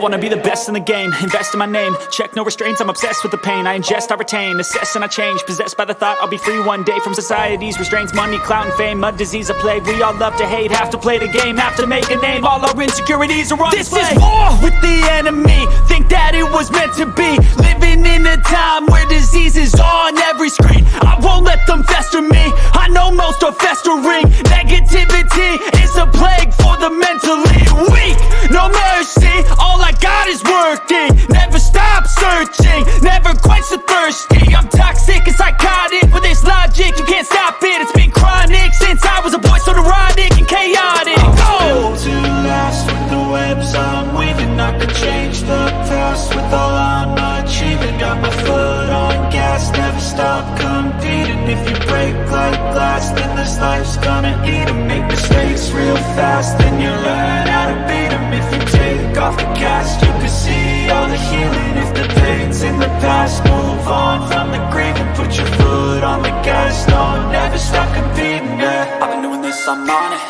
wanna be the best in the game, invest in my name, check no restraints, I'm obsessed with the pain. I ingest, I retain, assess and I change, possessed by the thought I'll be free one day from society's restraints. Money, clout and fame, a disease, a plague. We all love to hate, have to play the game, have to make a name. All our insecurities are on display. This is war with the enemy, think that it was meant to be. Living in a time where disease is on every screen. I won't let them fester me, I know most are festering. Negativity is a plague for the mentally weak. No mercy, all I got is working. Never stop searching, never quench the thirsty. I'm toxic and psychotic, with this logic you can't stop it. It's been chronic since I was a boy, so neurotic and chaotic. Built to last with the webs I'm weaving. I could change the past with all I'm achieving. Got my foot on gas, never stop competing. If you break like glass, then this life's gonna eat 'em. Make mistakes real fast, then you learn how to beat 'em. If you take off the cast, you can see all the healing. If the pain's in the past, move on from the grave and put your foot on the gas. No, never stop competing, yeah. I've been doing this, I'm on it.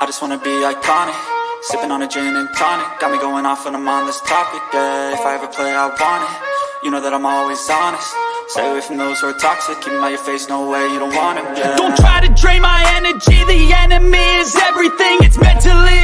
I just wanna be iconic. Sipping on a gin and tonic, got me going off when I'm on this topic, yeah. If I ever play, I want it. You know that I'm always honest. Stay away from those who are toxic. Keep them out your face, no way, you don't want it, yeah. Don't try to drain my energy, the enemy is everything. It's mentally